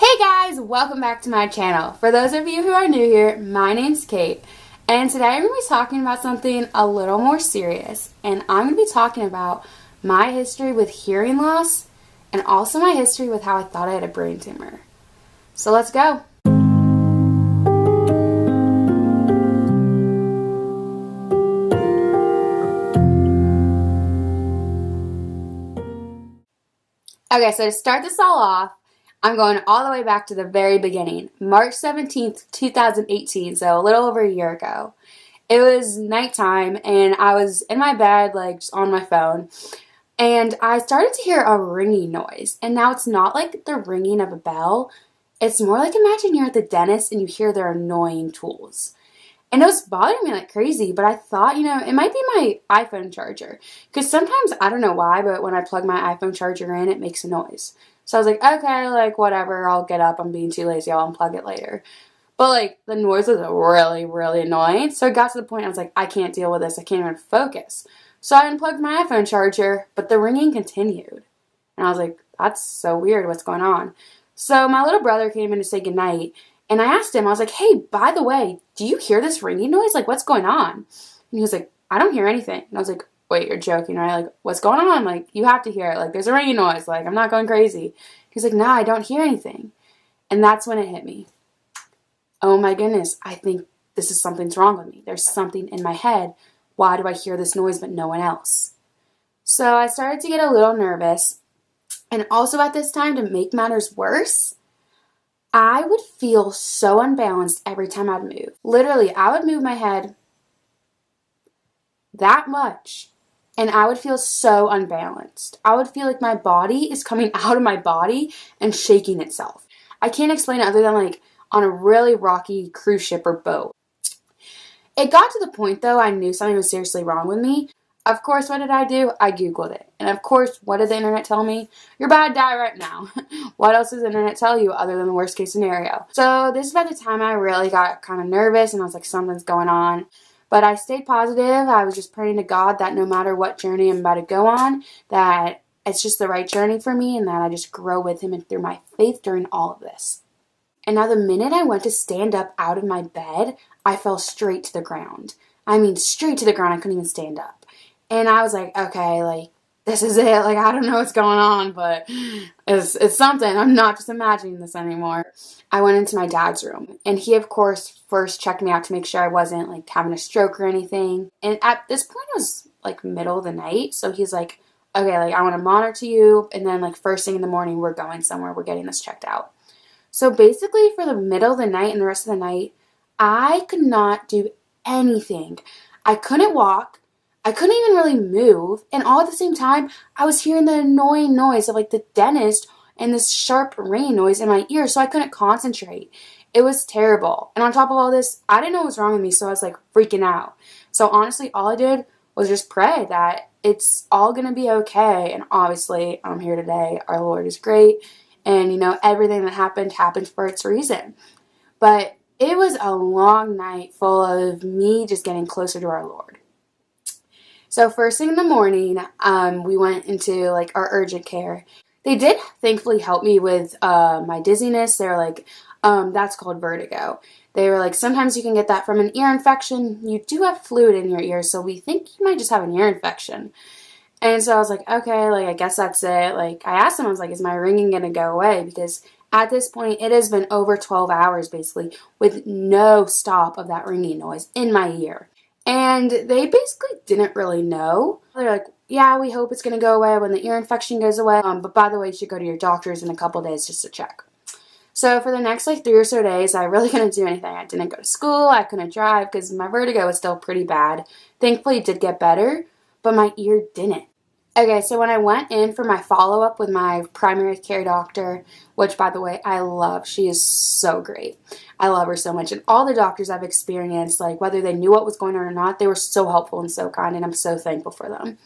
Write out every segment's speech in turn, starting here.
Hey guys, welcome back to my channel. For those of you who are new here, my name's Kate, and today I'm going to be talking about something a little more serious, and I'm going to be talking about my history with hearing loss and also my history with how I thought I had a brain tumor. So let's go. Okay, so to start this all off, I'm going all the way back to the very beginning, March 17th, 2018, so a little over a year ago. It was nighttime, and I was in my bed, like, just on my phone, and I started to hear a ringing noise. And now it's not like the ringing of a bell. It's more like, imagine you're at the dentist and you hear their annoying tools. And it was bothering me like crazy, but I thought, it might be my iPhone charger. Because sometimes, I don't know why, but when I plug my iPhone charger in, it makes a noise. So I was like, okay, like, whatever, I'll get up. I'm being too lazy. I'll unplug it later. But, like, the noise was really, really annoying. So it got to the point I was like, I can't deal with this. I can't even focus. So I unplugged my iPhone charger, but the ringing continued. And I was like, that's so weird. What's going on? So my little brother came in to say goodnight. And I asked him, I was like, hey, by the way, do you hear this ringing noise? Like, what's going on? And he was like, I don't hear anything. And I was like, wait, you're joking, right? Like, what's going on? Like, you have to hear it. Like, there's a ringing noise. Like, I'm not going crazy. He's like, no, I don't hear anything. And that's when it hit me. Oh my goodness, I think something's wrong with me. There's something in my head. Why do I hear this noise but no one else? So I started to get a little nervous. And also at this time, to make matters worse, I would feel so unbalanced every time I'd move. Literally, I would move my head that much, and I would feel so unbalanced. I would feel like my body is coming out of my body and shaking itself. I can't explain it other than like on a really rocky cruise ship or boat. It got to the point, though, I knew something was seriously wrong with me. Of course, what did I do? I Googled it. And of course, what did the internet tell me? You're about to die right now. What else does the internet tell you other than the worst case scenario? So this is about the time I really got kind of nervous and I was like, something's going on. But I stayed positive. I was just praying to God that no matter what journey I'm about to go on, that it's just the right journey for me and that I just grow with Him and through my faith during all of this. And now the minute I went to stand up out of my bed, I fell straight to the ground. I mean, straight to the ground. I couldn't even stand up. And I was like, okay, like, this is it. Like, I don't know what's going on, but it's something. I'm not just imagining this anymore. I went into my dad's room, and he, of course, first checked me out to make sure I wasn't, like, having a stroke or anything. And at this point, it was, like, middle of the night. So he's like, okay, like, I want to monitor you. And then, like, first thing in the morning, we're going somewhere. We're getting this checked out. So basically, for the middle of the night and the rest of the night, I could not do anything. I couldn't walk. I couldn't even really move, and all at the same time, I was hearing the annoying noise of, like, the dentist and this sharp ringing noise in my ear, so I couldn't concentrate. It was terrible. And on top of all this, I didn't know what was wrong with me, so I was, like, freaking out. So honestly, all I did was just pray that it's all going to be okay, and obviously, I'm here today. Our Lord is great, and, everything that happened for its reason. But it was a long night full of me just getting closer to our Lord. So first thing in the morning, we went into, like, our urgent care. They did thankfully help me with my dizziness. They're like, that's called vertigo. They were like, sometimes you can get that from an ear infection. You do have fluid in your ear, so we think you might just have an ear infection. And so I was like, okay, like, I guess that's it. Like, I asked them, I was like, is my ringing going to go away? Because at this point, it has been over 12 hours, basically, with no stop of that ringing noise in my ear. And they basically didn't really know. They're like, yeah, we hope it's going to go away when the ear infection goes away. But by the way, you should go to your doctors in a couple days just to check. So for the next, like, 3 or so days, I really couldn't do anything. I didn't go to school. I couldn't drive because my vertigo was still pretty bad. Thankfully, it did get better, but my ear didn't. Okay, so when I went in for my follow-up with my primary care doctor, which, by the way, I love. She is so great. I love her so much. And all the doctors I've experienced, like, whether they knew what was going on or not, they were so helpful and so kind, and I'm so thankful for them.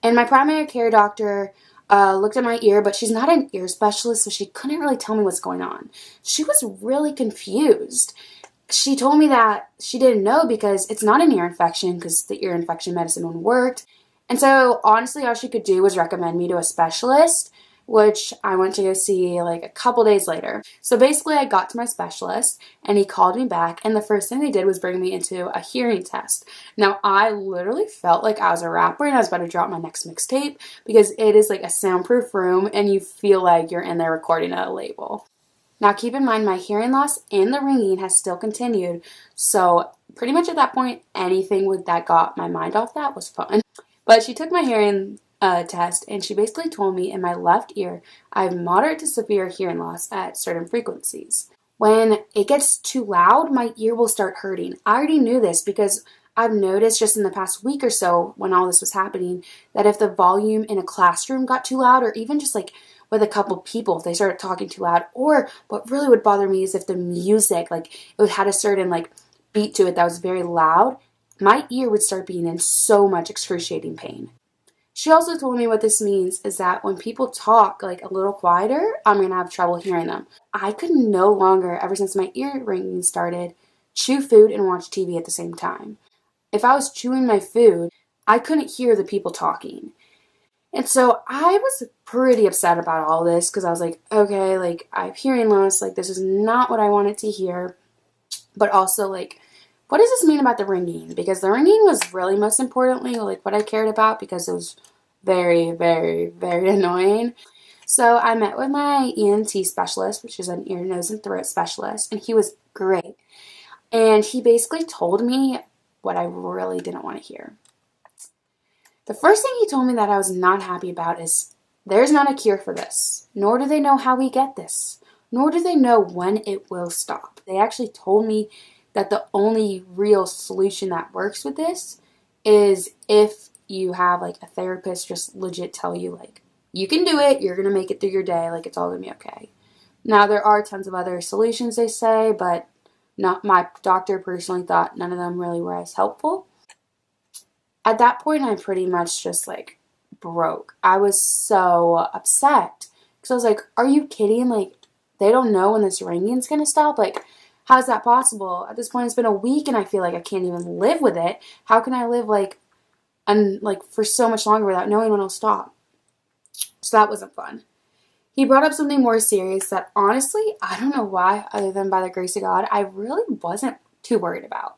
And my primary care doctor looked at my ear, but she's not an ear specialist, so she couldn't really tell me what's going on. She was really confused. She told me that she didn't know because it's not an ear infection because the ear infection medicine wouldn't work. And so, honestly, all she could do was recommend me to a specialist. which I went to go see like a couple days later. So basically I got to my specialist and he called me back, and the first thing they did was bring me into a hearing test. Now I literally felt like I was a rapper and I was about to drop my next mixtape, because it is like a soundproof room and you feel like you're in there recording a label. Now keep in mind, my hearing loss and the ringing has still continued, so pretty much at that point anything that got my mind off that was fun. But she took my hearing test, and she basically told me in my left ear I have moderate to severe hearing loss at certain frequencies. When it gets too loud, my ear will start hurting. I already knew this because I've noticed just in the past week or so when all this was happening that if the volume in a classroom got too loud, or even just like with a couple people, if they started talking too loud, or what really would bother me is if the music, like it had a certain like beat to it that was very loud, my ear would start being in so much excruciating pain. She also told me what this means is that when people talk like a little quieter, I'm going to have trouble hearing them. I could no longer, ever since my ear ringing started, chew food and watch TV at the same time. If I was chewing my food, I couldn't hear the people talking. And so I was pretty upset about all this, because I was like, okay, like I have hearing loss, like this is not what I wanted to hear. But also like, what does this mean about the ringing? Because the ringing was really most importantly like what I cared about, because it was very, very, very annoying. So I met with my ENT specialist, which is an ear, nose, and throat specialist, and he was great. And he basically told me what I really didn't want to hear. The first thing he told me that I was not happy about is there's not a cure for this, nor do they know how we get this, nor do they know when it will stop. They actually told me that the only real solution that works with this is if you have like a therapist just legit tell you like, you can do it, you're going to make it through your day, like it's all going to be okay. Now there are tons of other solutions they say, but not my doctor personally thought none of them really were as helpful. At that point I pretty much just like broke. I was so upset because I was like, are you kidding? Like they don't know when this ringing's going to stop? Like, how's that possible? At this point, it's been a week and I feel like I can't even live with it. How can I live like for so much longer without knowing when it'll stop? So that wasn't fun. He brought up something more serious that honestly, I don't know why, other than by the grace of God, I really wasn't too worried about.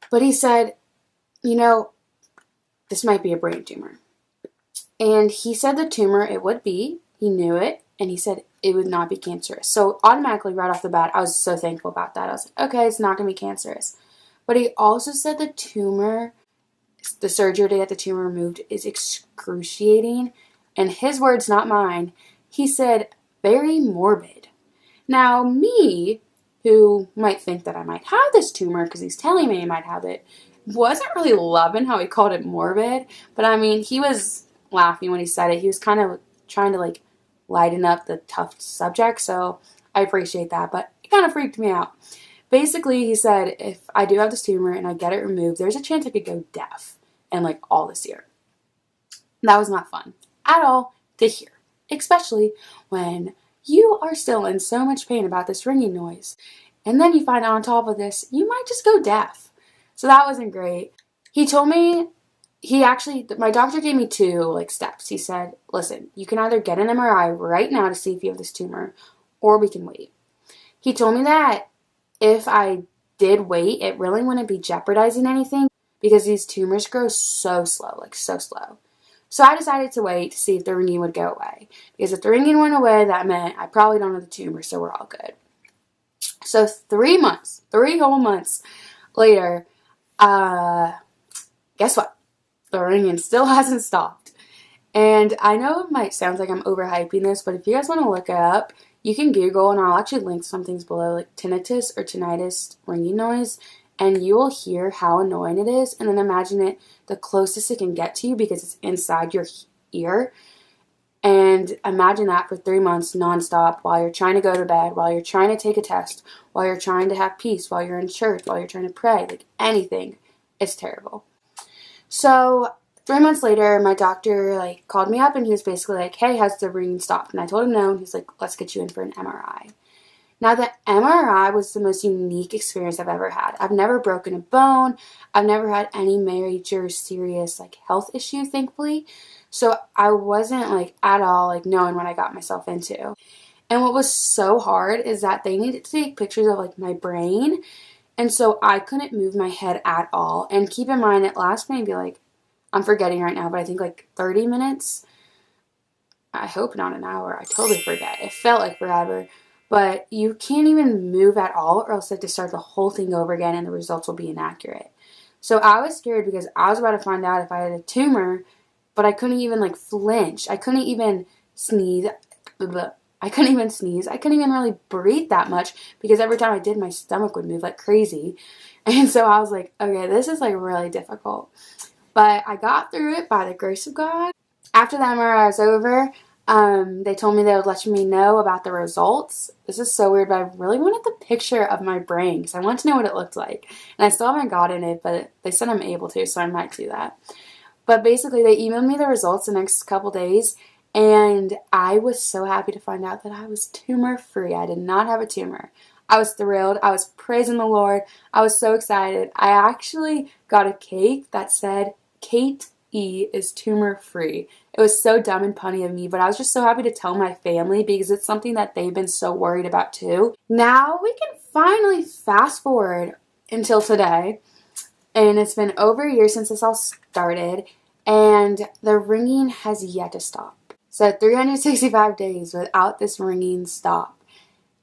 But he said, this might be a brain tumor. And he said the tumor, it would be, he knew it, and he said it would not be cancerous. So automatically, right off the bat, I was so thankful about that. I was like, okay, it's not going to be cancerous. But he also said the tumor, the surgery to get the tumor removed is excruciating. And his words, not mine, he said, very morbid. Now, me, who might think that I might have this tumor because he's telling me I might have it, wasn't really loving how he called it morbid. But I mean, he was laughing when he said it. He was kind of trying to like lighten up the tough subject, so I appreciate that, but it kind of freaked me out. Basically, he said if I do have this tumor and I get it removed, there's a chance I could go deaf in like all this year. That was not fun at all to hear, especially when you are still in so much pain about this ringing noise, and then you find out on top of this you might just go deaf. So that wasn't great. He told me, my doctor gave me two like steps. He said, listen, you can either get an MRI right now to see if you have this tumor, or we can wait. He told me that if I did wait, it really wouldn't be jeopardizing anything because these tumors grow so slow, like so slow. So I decided to wait to see if the ringing would go away. Because if the ringing went away, that meant I probably don't have the tumor, so we're all good. So 3 whole months later, guess what? The ringing still hasn't stopped. And I know it might sound like I'm overhyping this, but if you guys want to look it up, you can Google, and I'll actually link some things below, like tinnitus or tinnitus ringing noise, and you will hear how annoying it is, and then imagine it the closest it can get to you because it's inside your ear. And imagine that for 3 months nonstop while you're trying to go to bed, while you're trying to take a test, while you're trying to have peace, while you're in church, while you're trying to pray, like anything. It's terrible. So 3 months later, my doctor called me up and he was basically like, hey, has the ringing stopped? And I told him no, and he's like, let's get you in for an MRI. Now, the MRI was the most unique experience I've ever had. I've never broken a bone. I've never had any major serious like health issue, thankfully. So I wasn't like at all like knowing what I got myself into. And what was so hard is that they needed to take pictures of like my brain. And so I couldn't move my head at all. And keep in mind, it lasts maybe like, I'm forgetting right now, but I think like 30 minutes. I hope not an hour. I totally forget. It felt like forever. But you can't even move at all, or else they have to start the whole thing over again and the results will be inaccurate. So I was scared because I was about to find out if I had a tumor, but I couldn't even like flinch. I couldn't even sneeze. I couldn't even sneeze. I couldn't even really breathe that much because every time I did, my stomach would move like crazy. And so I was like, okay, this is like really difficult. But I got through it by the grace of God. After the MRI was over, they told me they would let me know about the results. This is so weird, but I really wanted the picture of my brain because I want to know what it looked like. And I still haven't gotten it, but they said I'm able to, so I might do that. But basically, they emailed me the results the next couple days, and I was so happy to find out that I was tumor-free. I did not have a tumor. I was thrilled. I was praising the Lord. I was so excited. I actually got a cake that said, Kate E is tumor-free. It was so dumb and punny of me, but I was just so happy to tell my family because it's something that they've been so worried about too. Now we can finally fast forward until today, and it's been over a year since this all started, and the ringing has yet to stop. So 365 days without this ringing stop.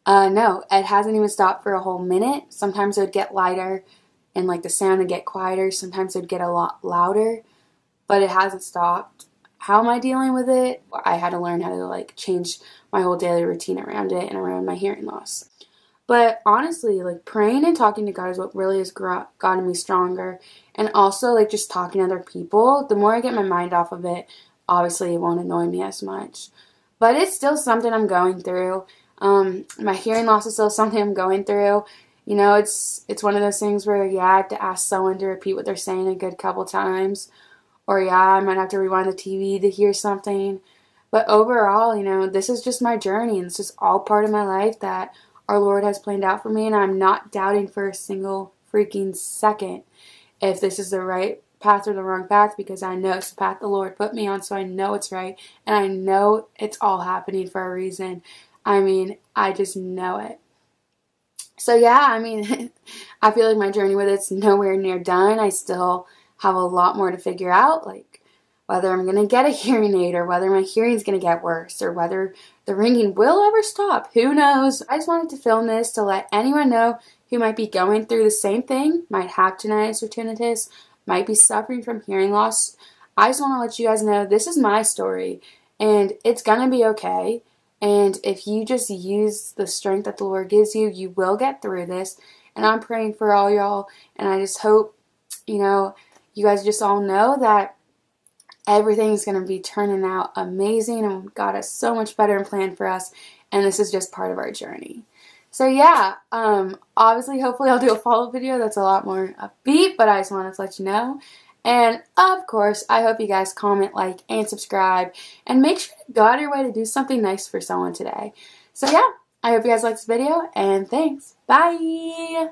No, it hasn't even stopped for a whole minute. Sometimes it would get lighter and like the sound would get quieter. Sometimes it would get a lot louder, but it hasn't stopped. How am I dealing with it? I had to learn how to like change my whole daily routine around it and around my hearing loss. But honestly, like praying and talking to God is what really has gotten me stronger. And also like just talking to other people, the more I get my mind off of it, obviously it won't annoy me as much. But it's still something I'm going through. My hearing loss is still something I'm going through. You know, it's one of those things where, yeah, I have to ask someone to repeat what they're saying a good couple times. Or, yeah, I might have to rewind the TV to hear something. But overall, you know, this is just my journey. And it's just all part of my life that our Lord has planned out for me. And I'm not doubting for a single freaking second if this is the right path or the wrong path, because I know it's the path the Lord put me on, so I know it's right. And I know it's all happening for a reason. I mean, I just know it. So, yeah, I mean, I feel like my journey with it's nowhere near done. I still have a lot more to figure out, like whether I'm going to get a hearing aid or whether my hearing's going to get worse or whether the ringing will ever stop. Who knows? I just wanted to film this to let anyone know who might be going through the same thing, might have tinnitus or tinnitus, might be suffering from hearing loss. I just want to let you guys know this is my story and it's going to be okay. And if you just use the strength that the Lord gives you, you will get through this. And I'm praying for all y'all. And I just hope, you know, you guys just all know that everything's going to be turning out amazing. And God has so much better in plan for us. And this is just part of our journey. So yeah, obviously, hopefully I'll do a follow-up video that's a lot more upbeat. But I just wanted to let you know. And, of course, I hope you guys comment, like, and subscribe. And make sure to go out of your way to do something nice for someone today. So, yeah, I hope you guys liked this video. And thanks. Bye.